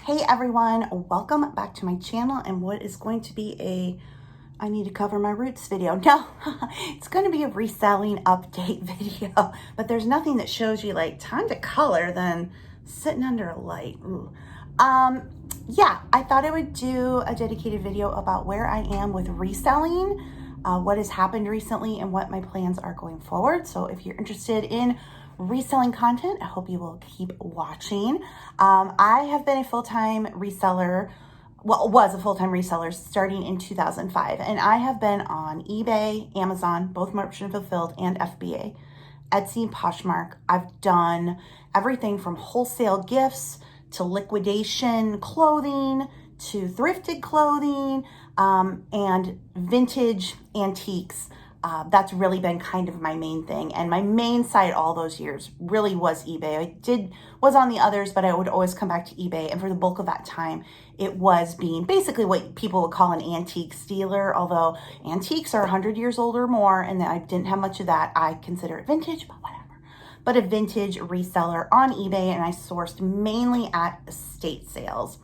Hey everyone, welcome back to my channel and what is going to be I need to cover my roots video. No, it's going to be a reselling update video, but there's nothing that shows you like time to color than sitting under a light. Ooh. Yeah, I thought I would do a dedicated video about where I am with reselling, what has happened recently and what my plans are going forward. So if you're interested in reselling content, I hope you will keep watching. I have been a full-time reseller, was a full-time reseller starting in 2005, and I have been on eBay, Amazon, both merchant fulfilled and FBA, Etsy, Poshmark. I've done everything from wholesale gifts to liquidation clothing to thrifted clothing and vintage antiques. That's really been kind of my main thing. And my main site all those years really was eBay. Was on the others, but I would always come back to eBay. And for the bulk of that time, it was being basically what people would call an antique stealer. Although antiques are 100 years old or more, and I didn't have much of that. I consider it vintage, but whatever. But a vintage reseller on eBay, and I sourced mainly at estate sales.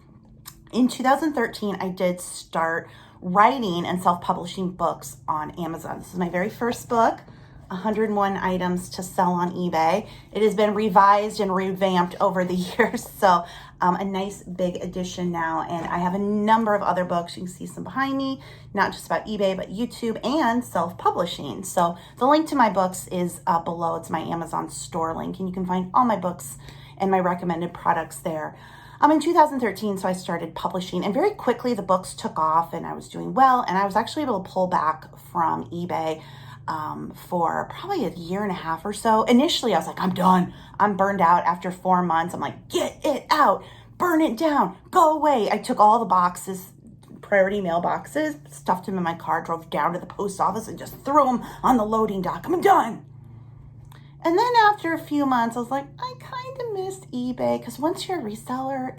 In 2013, I did start writing and self-publishing books on Amazon. This is my very first book, 101 items to sell on eBay. It has been revised and revamped over the years, so a nice big edition now. And I have a number of other books. You can see some behind me, not just about eBay, but YouTube and self-publishing. So the link to my books is below. It's my Amazon store link, and you can find all my books and my recommended products there. In 2013, so I started publishing, and very quickly the books took off and I was doing well, and I was actually able to pull back from eBay for probably a year and a half or so. Initially, I was like, I'm done. I'm burned out after 4 months. I'm like, get it out, burn it down, go away. I took all the boxes, priority mail boxes, stuffed them in my car, drove down to the post office and just threw them on the loading dock. I'm done. And then after a few months, I was like, I kind of missed eBay, because once you're a reseller,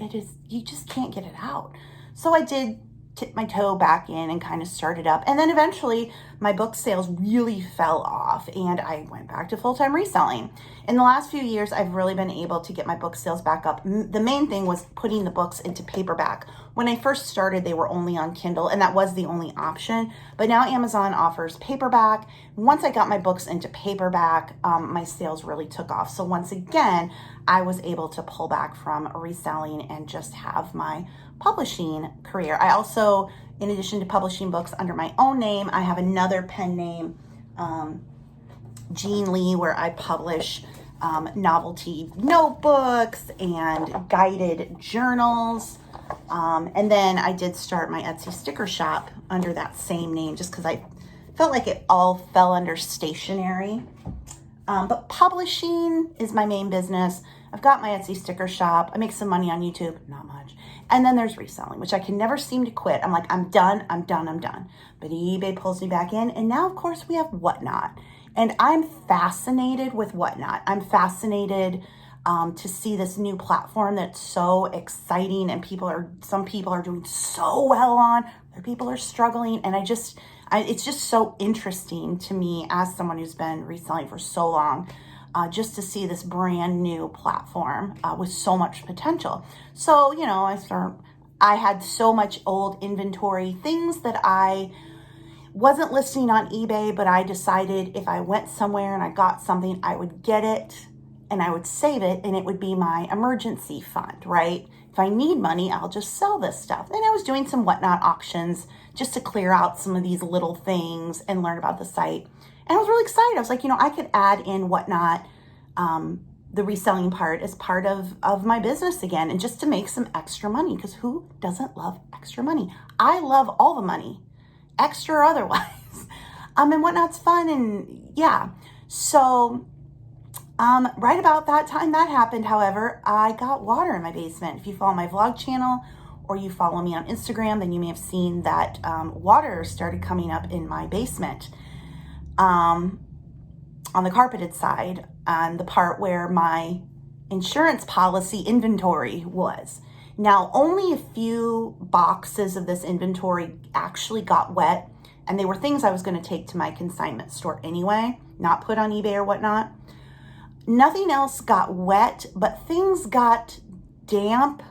you just can't get it out. So I did tip my toe back in and kind of started up. And then eventually my book sales really fell off and I went back to full-time reselling. In the last few years, I've really been able to get my book sales back up. The main thing was putting the books into paperback. When I first started, they were only on Kindle, and that was the only option. But now Amazon offers paperback. Once I got my books into paperback, my sales really took off. So once again, I was able to pull back from reselling and just have my publishing career. I also, in addition to publishing books under my own name, I have another pen name, Jean Lee, where I publish novelty notebooks and guided journals. And then I did start my Etsy sticker shop under that same name, just because I felt like it all fell under stationery. But publishing is my main business. I've got my Etsy sticker shop. I make some money on YouTube, not much. And then there's reselling, which I can never seem to quit. I'm like, I'm done. But eBay pulls me back in. And now, of course, we have WhatNot. And I'm fascinated with WhatNot. I'm fascinated to see this new platform that's so exciting, and some people are doing so well on, other people are struggling. And it's just so interesting to me as someone who's been reselling for so long, just to see this brand new platform with so much potential. So, I had so much old inventory, things that I wasn't listing on eBay, but I decided if I went somewhere and I got something, I would get it and I would save it, and it would be my emergency fund, right? If I need money, I'll just sell this stuff. And I was doing some WhatNot auctions just to clear out some of these little things and learn about the site. And I was really excited. I was like, I could add in WhatNot, the reselling part, as part of my business again, and just to make some extra money, because who doesn't love extra money? I love all the money, extra or otherwise. And WhatNot's fun, and yeah. So right about that time that happened, however, I got water in my basement. If you follow my vlog channel or you follow me on Instagram, then you may have seen that water started coming up in my basement. On the carpeted side, on the part where my insurance policy inventory was. Now, only a few boxes of this inventory actually got wet, and they were things I was going to take to my consignment store anyway, not put on eBay or whatnot. Nothing else got wet, but things got damp,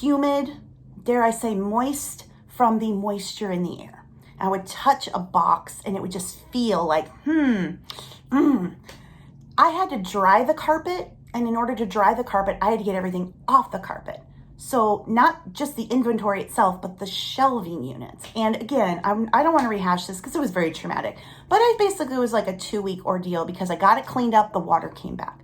humid, dare I say moist, from the moisture in the air. I would touch a box and it would just feel like, I had to dry the carpet, and in order to dry the carpet, I had to get everything off the carpet. So not just the inventory itself, but the shelving units. And again, I don't want to rehash this because it was very traumatic, but it basically was like a 2-week ordeal because I got it cleaned up, the water came back.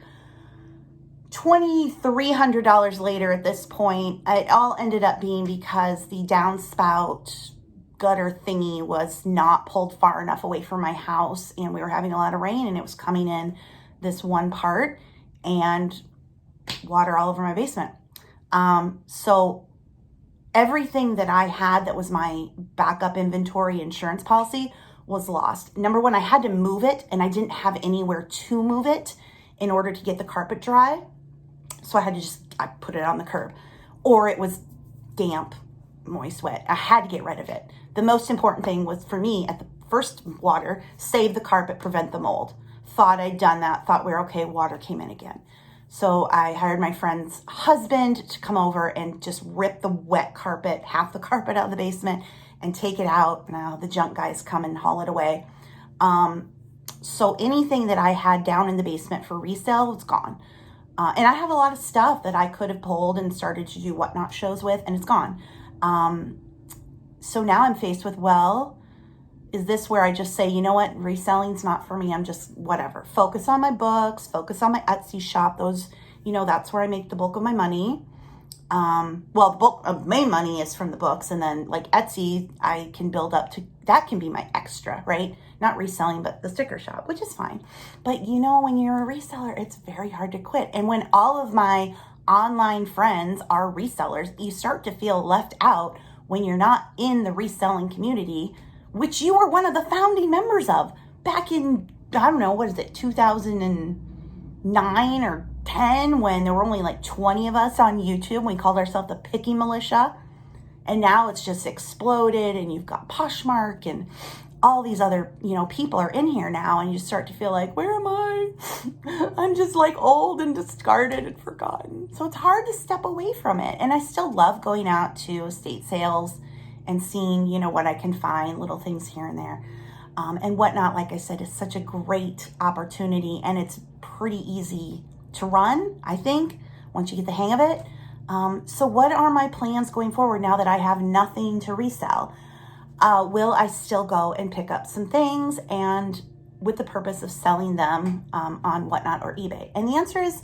$2,300 later at this point, it all ended up being because the downspout gutter thingy was not pulled far enough away from my house, and we were having a lot of rain and it was coming in this one part and water all over my basement. So everything that I had that was my backup inventory insurance policy was lost. Number one, I had to move it and I didn't have anywhere to move it in order to get the carpet dry. So I had to I put it on the curb, or it was damp, moist, wet. I had to get rid of it. The most important thing was for me at the first water, save the carpet, prevent the mold. Thought I'd done that, thought we were okay, water came in again. So I hired my friend's husband to come over and just rip the wet carpet, half the carpet out of the basement and take it out. Now the junk guys come and haul it away. So anything that I had down in the basement for resale was gone. And I have a lot of stuff that I could have pulled and started to do WhatNot shows with, and it's gone. So now I'm faced with, well, is this where I just say, you know what, reselling's not for me. I'm just whatever. Focus on my books, focus on my Etsy shop. Those, that's where I make the bulk of my money. Well, the bulk of main money is from the books, and then like Etsy, I can build up to, that can be my extra, right? Not reselling, but the sticker shop, which is fine. But when you're a reseller, it's very hard to quit. And when all of my online friends are resellers, you start to feel left out when you're not in the reselling community, which you were one of the founding members of back in, I don't know, 2009 or 10, when there were only like 20 of us on YouTube. We called ourselves the Picky Militia. And now it's just exploded, and you've got Poshmark and all these other, people are in here now, and you start to feel like, where am I? I'm just like old and discarded and forgotten. So it's hard to step away from it. And I still love going out to estate sales and seeing, what I can find, little things here and there. And WhatNot, like I said, is such a great opportunity, and it's pretty easy to run, I think, once you get the hang of it. So what are my plans going forward now that I have nothing to resell? Will I still go and pick up some things and with the purpose of selling them on WhatNot or eBay? And the answer is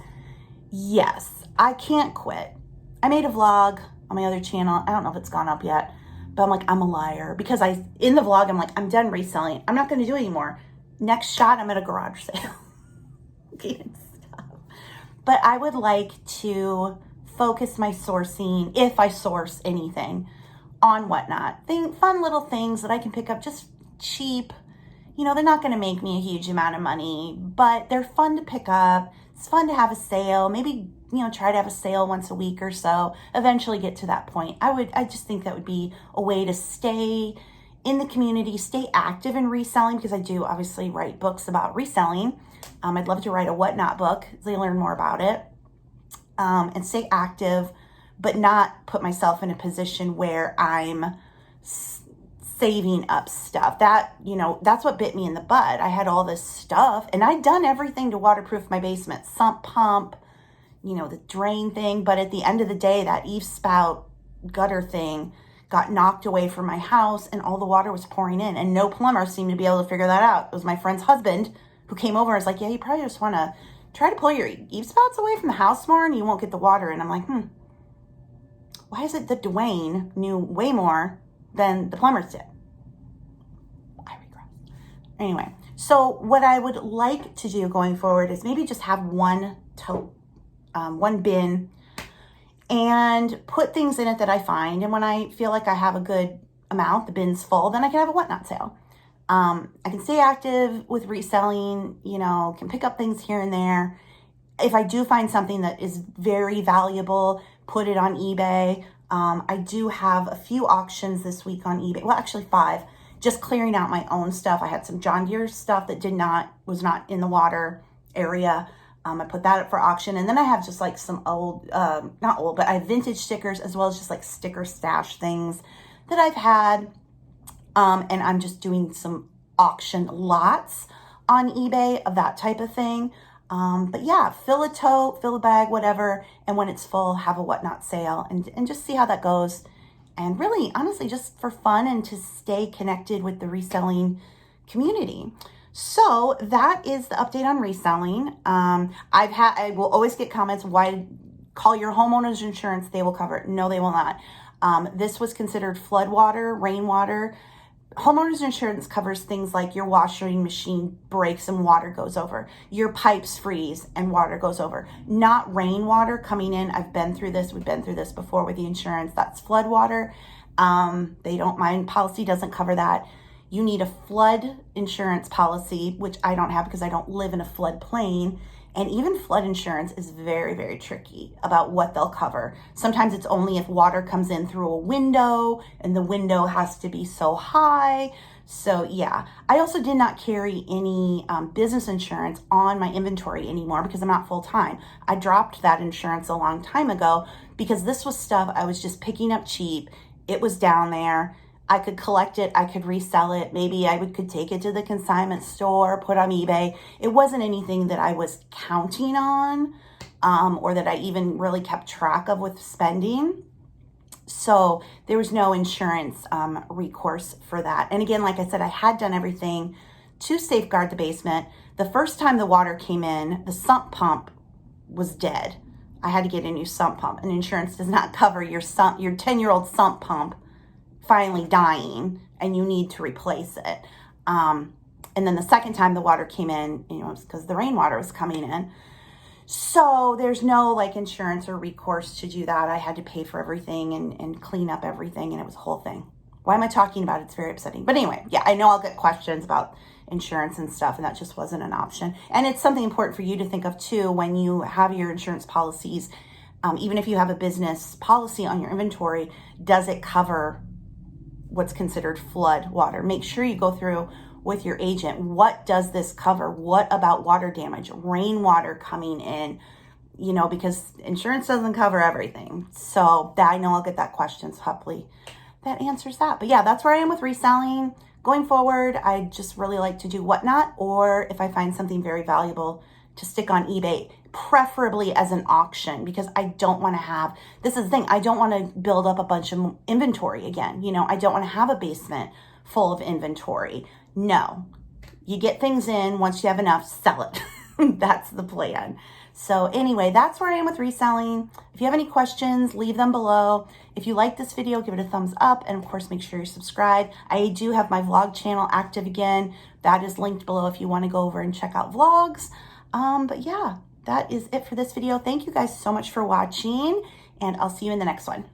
yes. I can't quit. I made a vlog on my other channel. I don't know if it's gone up yet, but I'm like, I'm a liar, because in the vlog, I'm like, I'm done reselling. I'm not going to do it anymore. Next shot, I'm at a garage sale. But I would like to focus my sourcing, if I source anything, on WhatNot. Fun little things that I can pick up just cheap. They're not going to make me a huge amount of money, but they're fun to pick up. It's fun to have a sale. Maybe, try to have a sale once a week or so. Eventually get to that point. I just think that would be a way to stay in the community, stay active in reselling, because I do obviously write books about reselling. I'd love to write a WhatNot book so you learn more about it, and stay active, but not put myself in a position where I'm saving up stuff. That's what bit me in the butt. I had all this stuff, and I'd done everything to waterproof my basement, sump pump, the drain thing. But at the end of the day, that eave spout gutter thing got knocked away from my house, and all the water was pouring in, and no plumber seemed to be able to figure that out. It was my friend's husband who came over and was like, yeah, you probably just want to try to pull your eave spouts away from the house more and you won't get the water. And I'm like, why is it that Dwayne knew way more than the plumbers did? I regret. Anyway, so what I would like to do going forward is maybe just have one bin, and put things in it that I find. And when I feel like I have a good amount, the bin's full, then I can have a WhatNot sale. I can stay active with reselling, can pick up things here and there. If I do find something that is very valuable, put it on eBay. I do have a few auctions this week on eBay. Well, actually 5, just clearing out my own stuff. I had some John Deere stuff that was not in the water area. I put that up for auction. And then I have just like some old, not old, but I have vintage stickers as well as just like sticker stash things that I've had. And I'm just doing some auction lots on eBay of that type of thing. But yeah, fill a tote, fill a bag, whatever. And when it's full, have a WhatNot sale and just see how that goes. And really, honestly, just for fun and to stay connected with the reselling community. So that is the update on reselling. I will always get comments, why call your homeowner's insurance, they will cover it. No, they will not. This was considered flood water, rainwater. Homeowners insurance covers things like your washing machine breaks and water goes over, your pipes freeze and water goes over, not rainwater coming in. I've been through this. We've been through this before with the insurance. That's flood water. They don't mind. Policy doesn't cover that. You need a flood insurance policy, which I don't have because I don't live in a flood plain. And even flood insurance is very, very tricky about what they'll cover. Sometimes it's only if water comes in through a window and the window has to be so high. So yeah, I also did not carry any business insurance on my inventory anymore because I'm not full-time. I dropped that insurance a long time ago because this was stuff I was just picking up cheap. It was down there. I could collect it, I could resell it. Maybe I could take it to the consignment store, put on eBay. It wasn't anything that I was counting on or that I even really kept track of with spending. So there was no insurance recourse for that. And again, like I said, I had done everything to safeguard the basement. The first time the water came in, the sump pump was dead. I had to get a new sump pump, and insurance does not cover your 10-year-old sump pump finally dying and you need to replace it. And then the second time the water came in, you know, it's because the rainwater was coming in. So there's no like insurance or recourse to do that. I had to pay for everything and clean up everything, and it was a whole thing. Why am I talking about it? It's very upsetting. But anyway, yeah, I know I'll get questions about insurance and stuff, and that just wasn't an option. And it's something important for you to think of too when you have your insurance policies. Even if you have a business policy on your inventory, does it cover what's considered flood water? Make sure you go through with your agent. What does this cover? What about water damage, rainwater coming in? You know, because insurance doesn't cover everything. So that, I know I'll get that question. So hopefully that answers that. But yeah, that's where I am with reselling. Going forward, I just really like to do WhatNot, or if I find something very valuable, to stick on eBay, preferably as an auction, because I don't want to have, this is the thing, I don't want to build up a bunch of inventory again. You know, I don't want to have a basement full of inventory. No, you get things in, once you have enough, sell it. That's the plan. So anyway, that's where I am with reselling. If you have any questions, leave them below. If you like this video, give it a thumbs up, and of course, make sure you're subscribed. I do have my vlog channel active again. That is linked below if you want to go over and check out vlogs. But yeah, that is it for this video. Thank you guys so much for watching, and I'll see you in the next one.